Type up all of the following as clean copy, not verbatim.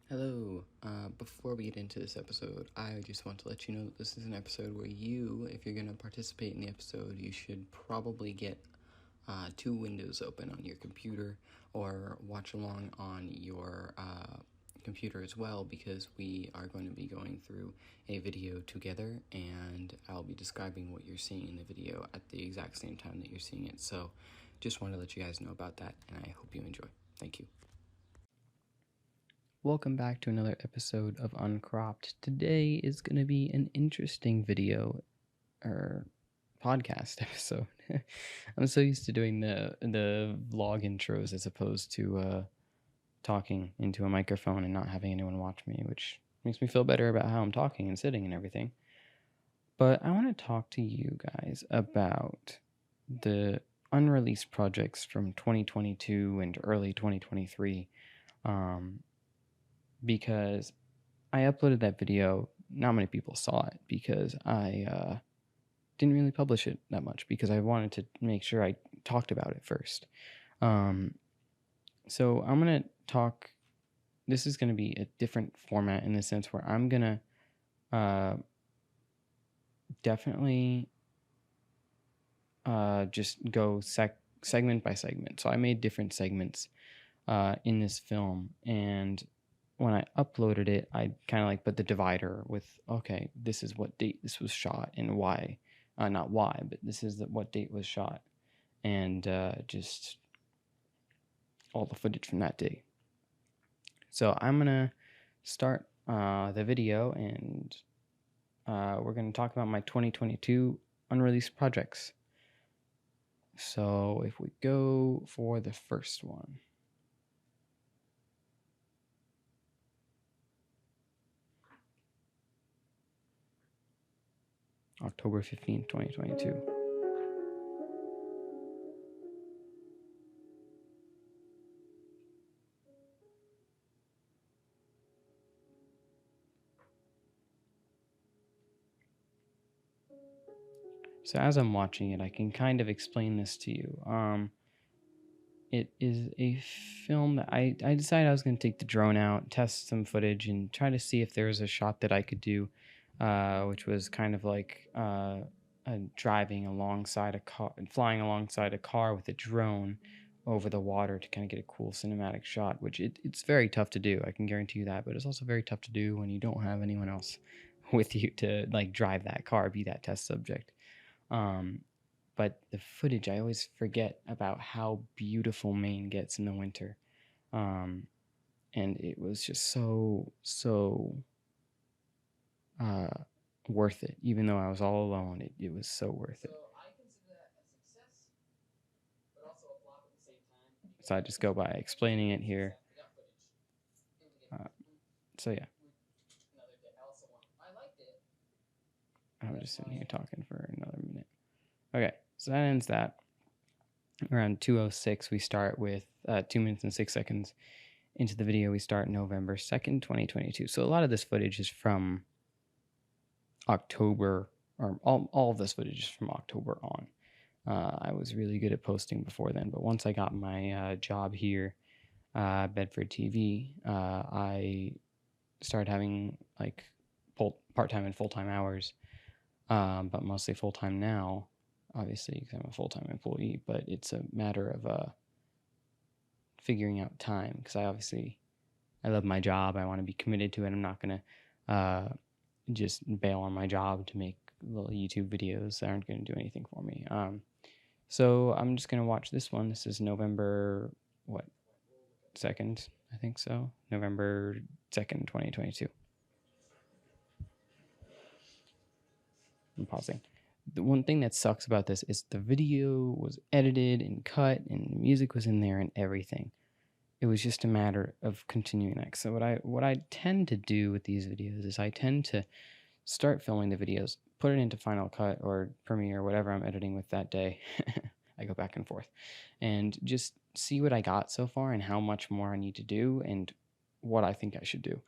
Hello. Before we get into this episode, I just want to let you know that this is an episode where if you're going to participate in the episode, you should probably get two windows open on your computer or watch along on your computer as well, because we are going to be going through a video together and I'll be describing what you're seeing in the video at the exact same time that you're seeing it. So just wanted to let you guys know about that, and I hope you enjoy. Thank you. Welcome back to another episode of Uncropped. Today is going to be an interesting video or podcast episode. I'm so used to doing the vlog intros as opposed to talking into a microphone and not having anyone watch me, which makes me feel better about how I'm talking and sitting and everything. But I want to talk to you guys about the unreleased projects from 2022 and early 2023. Because I uploaded that video. Not many people saw it because I didn't really publish it that much because I wanted to make sure I talked about it first. So I'm going to talk. This is going to be a different format in the sense where I'm going to definitely just go segment by segment. So I made different segments in this film, and when I uploaded it, I kind of put the divider with, okay, this is what date this was shot and why. Not why, but this is what date was shot. And just all the footage from that day. So I'm going to start the video, and we're going to talk about my 2022 unreleased projects. So if we go for the first one. October 15th, 2022. So as I'm watching it, I can kind of explain this to you. It is a film that I decided I was going to take the drone out, test some footage, and try to see if there was a shot that I could do, which was kind of like driving alongside a car, flying alongside a car with a drone over the water to kind of get a cool cinematic shot, which it's very tough to do. I can guarantee you that, but it's also very tough to do when you don't have anyone else with you to drive that car, be that test subject. But the footage, I always forget about how beautiful Maine gets in the winter. And it was just so worth it. Even though I was all alone, it was so worth it. So I consider that a success, but also a flop at the same time. So I just go by explaining it here. So yeah. I'm just sitting here talking for another minute. Okay, so that ends that. Around 2:06, we start with 2 minutes and 6 seconds into the video. We start November 2nd, 2022. So a lot of this footage is from October, or all of this footage is from October on. I was really good at posting before then, but once I got my job here, Bedford TV, I started having part-time and full-time hours, but mostly full-time now, obviously, because I'm a full-time employee, but it's a matter of figuring out time, because I love my job. I want to be committed to it. I'm not going to just bail on my job to make little YouTube videos that aren't going to do anything for me. So I'm just going to watch this one. This is November, 2nd? I think so. November 2nd, 2022. I'm pausing. The one thing that sucks about this is the video was edited and cut and the music was in there and everything. It was just a matter of continuing that. So what I tend to do with these videos is I tend to start filming the videos, put it into Final Cut or Premiere, whatever I'm editing with that day. I go back and forth. And just see what I got so far and how much more I need to do and what I think I should do.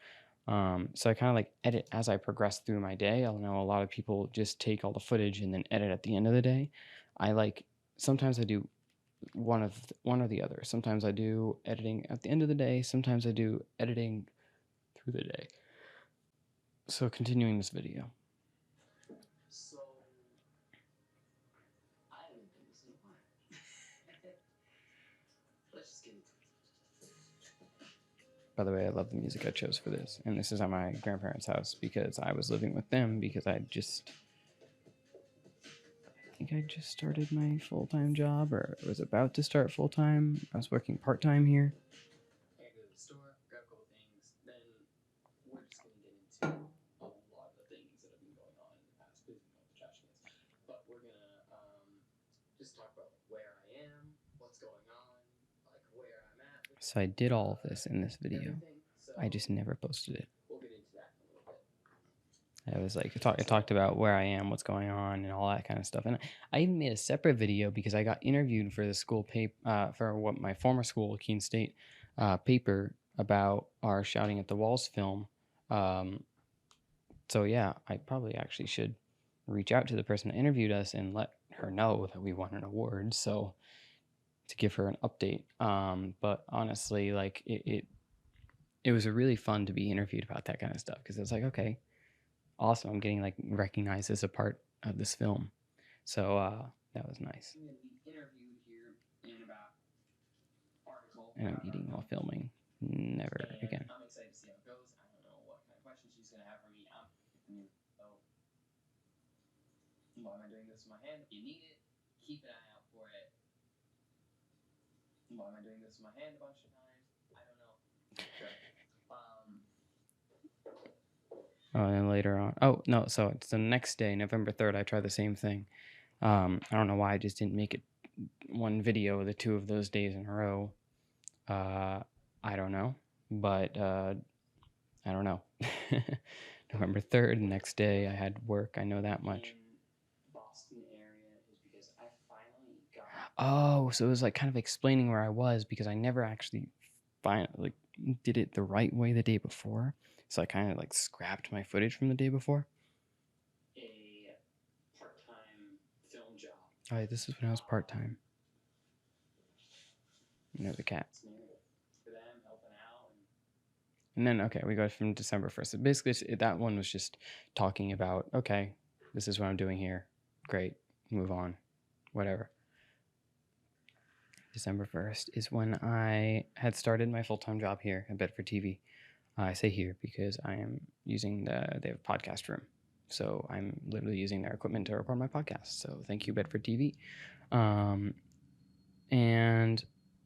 So I kind of edit as I progress through my day. I know a lot of people just take all the footage and then edit at the end of the day. Sometimes I do one or the other. Sometimes I do editing at the end of the day. Sometimes I do editing through the day. So continuing this video. So, I haven't been this in a while. Let's just get into it. By the way, I love the music I chose for this. And this is at my grandparents' house because I was living with them because I think I just started my full-time job or was about to start full-time. I was working part-time here. I gotta go to the store, grab a couple things, then we're just gonna get into a lot of the things that have been going on in the past. Please ignore the trash cans. But we're gonna just talk about where I am, what's going on, like where I'm at. So I did all of this in this video. So I just never posted it. we'll get into that in a little bit. I was like, I talked about where I am, what's going on, and all that kind of stuff. And I even made a separate video because I got interviewed for the school paper, for what my former school, Keene State, paper about our Shouting at the Walls film. So yeah, I probably actually should reach out to the person that interviewed us and let her know that we won an award. So to give her an update. But honestly, like it was really fun to be interviewed about that kind of stuff because it was like, okay, awesome, I'm getting like recognized as a part of this film. So that was nice. I'm gonna be interviewed here in about article. And I'm eating while filming. Never And again. I'm excited to see how it goes. I don't know what kind of questions she's gonna have for me. So why am I doing this with my hand? You need it. Keep an eye out for it. Why am I doing this with my hand a bunch of times? I don't know. Sure. Oh, and then later on. Oh no, so it's the next day, November 3rd. I tried the same thing. I don't know why I just didn't make it one video the two of those days in a row. I don't know, but I don't know. November 3rd, next day I had work. I know that much. In Boston area is because I finally got. Oh, so it was like kind of explaining where I was because I never actually did it the right way the day before. So I kind of like scrapped my footage from the day before. A part-time film job. Oh, yeah, this is when I was part-time. You know, the cat. For them, helping out. And then, okay, we go from December 1st. So basically, that one was just talking about, okay, this is what I'm doing here. Great, move on, whatever. December 1st is when I had started my full-time job here at Bedford TV. I say here because I am using they have a podcast room. So I'm literally using their equipment to record my podcast. So thank you, Bedford TV. And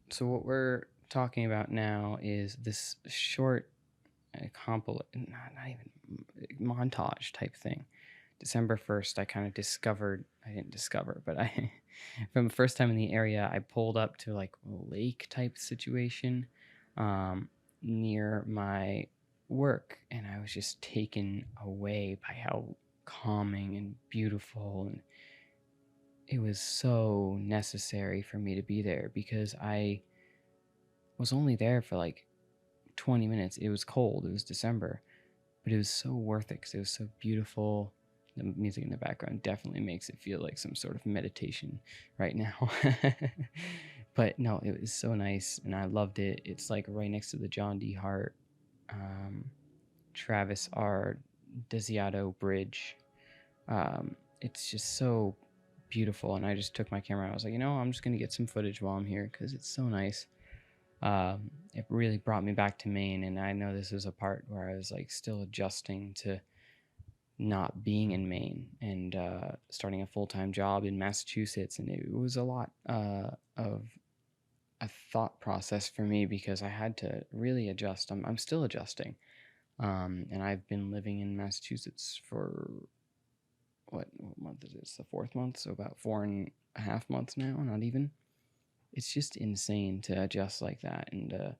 so what we're talking about now is this short not even montage type thing. December 1st, I kind of didn't discover, but from the first time in the area, I pulled up to like a lake type situation near my work, and I was just taken away by how calming and beautiful, and it was so necessary for me to be there because I was only there for like 20 minutes. It was cold, it was December, but it was so worth it because it was so beautiful. The music in the background definitely makes it feel like some sort of meditation right now. But no, it was so nice and I loved it. It's like right next to the John D. Hart, Travis R. Desiato Bridge. It's just so beautiful, and I just took my camera. I was like, I'm just gonna get some footage while I'm here because it's so nice. It really brought me back to Maine, and I know this was a part where I was like still adjusting to not being in Maine and starting a full-time job in Massachusetts, and it was a lot of a thought process for me because I had to really adjust. I'm still adjusting, and I've been living in Massachusetts for what month is it? It's the 4th month, so about 4.5 months now, not even. It's just insane to adjust like that, and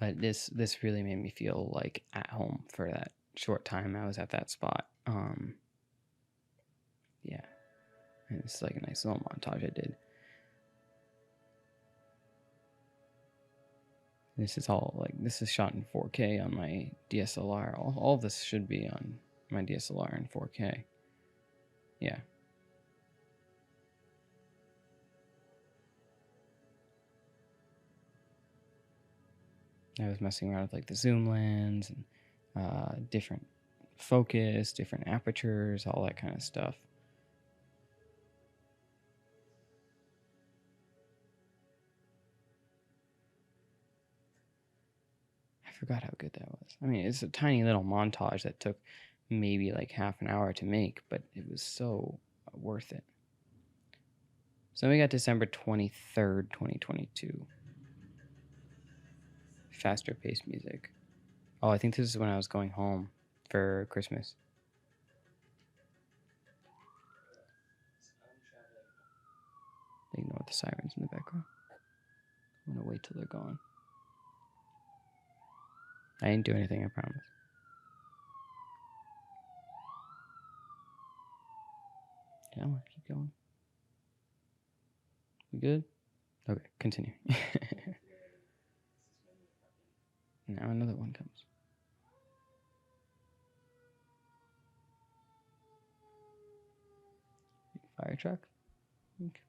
but this really made me feel like at home for that short time I was at that spot. Yeah, and it's like a nice little montage I did. This is shot in 4K on my DSLR. All this should be on my DSLR in 4K. Yeah. I was messing around with like the zoom lens and different focus, different apertures, all that kind of stuff. I forgot how good that was. I mean, it's a tiny little montage that took maybe like half an hour to make, but it was so worth it. So we got December 23rd, 2022. Faster paced music. Oh, I think this is when I was going home for Christmas. Ignore the sirens in the background. I'm gonna wait till they're gone. I didn't do anything, I promise. Yeah, keep going. We good? Okay, continue. Now another one comes. Fire truck? Okay.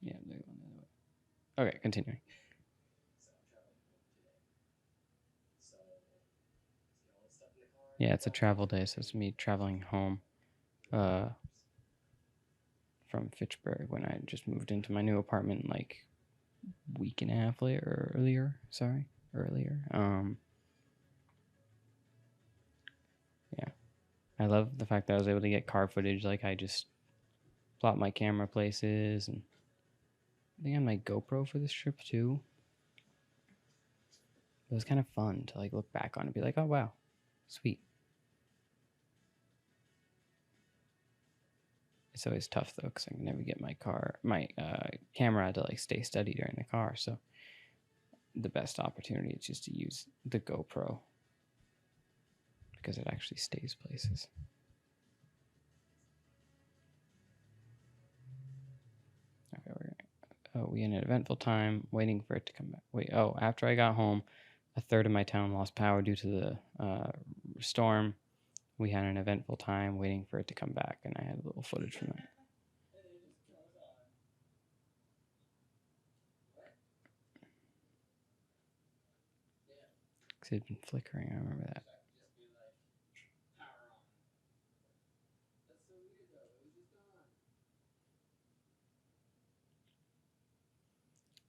Yeah, they're going the other way. Okay, continuing. Yeah, it's a travel day, so it's me traveling home from Fitchburg when I just moved into my new apartment like week and a half earlier. Yeah. I love the fact that I was able to get car footage. Like I just plot my camera places, and I think I had my GoPro for this trip too. It was kind of fun to like look back on and be like, oh wow, sweet. It's always tough though because I can never get my camera to like stay steady during the car. So the best opportunity is just to use the GoPro because it actually stays places. Okay, we had an eventful time waiting for it to come back. After I got home, a third of my town lost power due to the storm. We had an eventful time waiting for it to come back, and I had a little footage from that. Because it had been flickering, I remember that.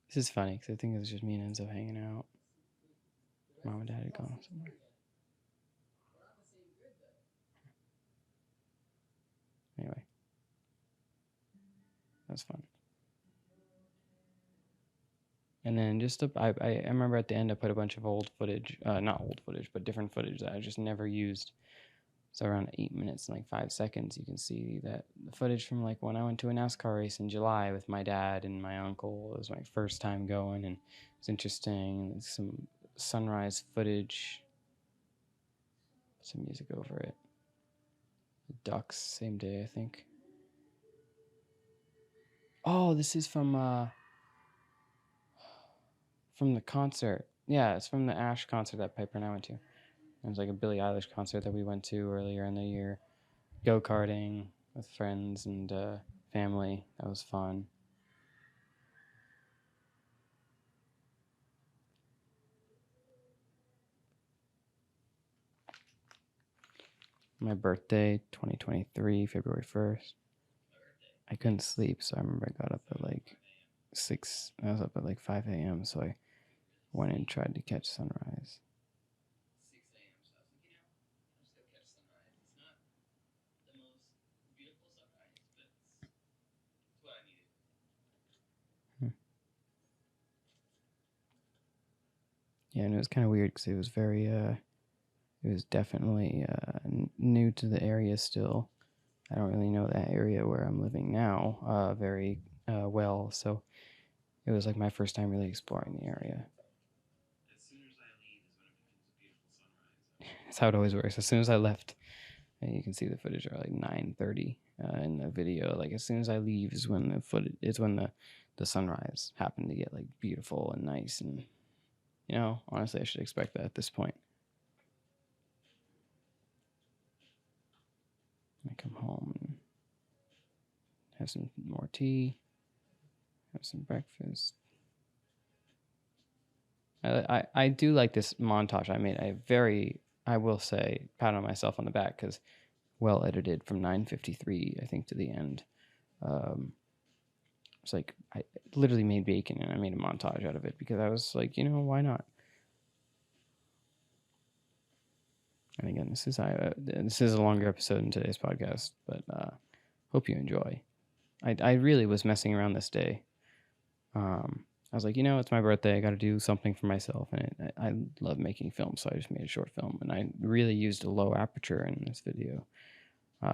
This is funny, because I think it was just me and Enzo hanging out. Mom and Dad had gone somewhere. Anyway. That was fun. And then I remember at the end I put a bunch of old footage, not old footage, but different footage that I just never used. So around 8 minutes and like 5 seconds, you can see that the footage from like when I went to a NASCAR race in July with my dad and my uncle. It was my first time going, and it's interesting. And some sunrise footage, some music over it. The Ducks, same day, I think. Oh, this is from the concert. Yeah, it's from the Ash concert that Piper and I went to. It was like a Billie Eilish concert that we went to earlier in the year. Go-karting with friends and family. That was fun. My birthday, 2023, February 1st. I couldn't sleep, so I remember I got up at like 6. I was up at like 5 a.m., so I went and tried to catch sunrise. 6 a.m. So I was like, I'll just go catch sunrise. It's not the most beautiful sunrise, but it's what I needed. Yeah, and it was kind of weird because it was it was definitely new to the area still. I don't really know that area where I'm living now very well, so it was like my first time really exploring the area. As soon as I leave is when it becomes a beautiful sunrise. That's how it always works. As soon as I left, and you can see the footage are like 9:30 in the video. Like as soon as I leave is when the sunrise happened to get like beautiful and nice, and honestly I should expect that at this point. I come home and have some more tea, have some breakfast. I do like this montage I made. I will say, pat on myself on the back because well edited from 9:53 I think to the end. It's like I literally made bacon and I made a montage out of it because I was like, why not? And again, this is a longer episode in today's podcast, but hope you enjoy. I really was messing around this day. I was like, it's my birthday. I got to do something for myself, and I love making films, so I just made a short film, and I really used a low aperture in this video.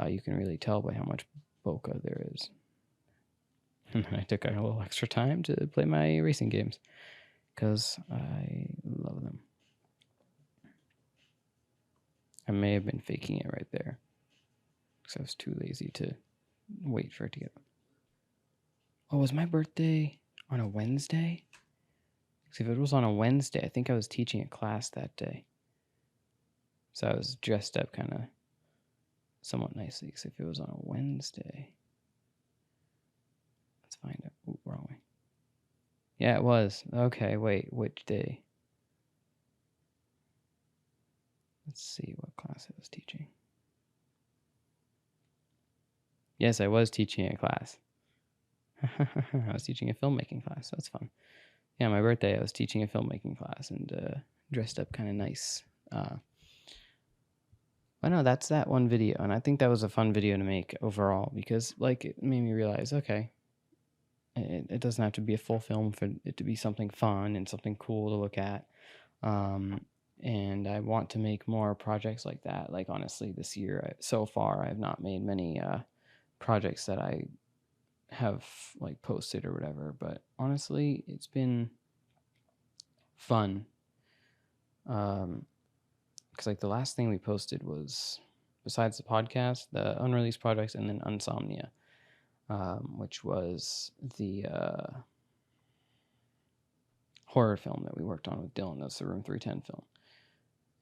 You can really tell by how much bokeh there is. And then I took a little extra time to play my racing games because I love them. I may have been faking it right there because I was too lazy to wait for it to get. Oh, was my birthday on a Wednesday? Because if it was on a Wednesday, I think I was teaching a class that day. So I was dressed up kind of somewhat nicely. Because if it was on a Wednesday, let's find out. Ooh, wrong way. Yeah, it was. Okay, wait, which day? Let's see what class I was teaching. Yes, I was teaching a class. I was teaching a filmmaking class. That's fun. Yeah, my birthday, I was teaching a filmmaking class and dressed up kind of nice. But no, that's that one video, and I think that was a fun video to make overall because, like, it made me realize, okay, it doesn't have to be a full film for it to be something fun and something cool to look at. And I want to make more projects like that. Like, honestly, this year, so far, I have not made many projects that I have, like, posted or whatever. But honestly, it's been fun. Because, like, the last thing we posted was, besides the podcast, the Unreleased Projects, and then Insomnia, which was the horror film that we worked on with Dylan. That's the Room 310 film.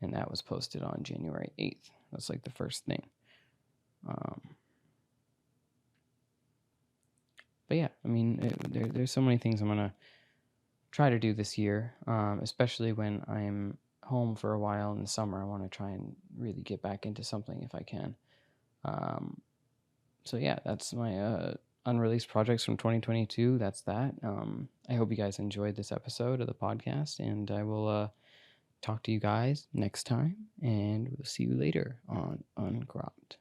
And that was posted on January 8th. That's like the first thing. But yeah, I mean, there's so many things I'm going to try to do this year, especially when I'm home for a while in the summer. I want to try and really get back into something if I can. So yeah, that's my unreleased projects from 2022. That's that. I hope you guys enjoyed this episode of the podcast, and I will talk to you guys next time, and we'll see you later on Uncropped.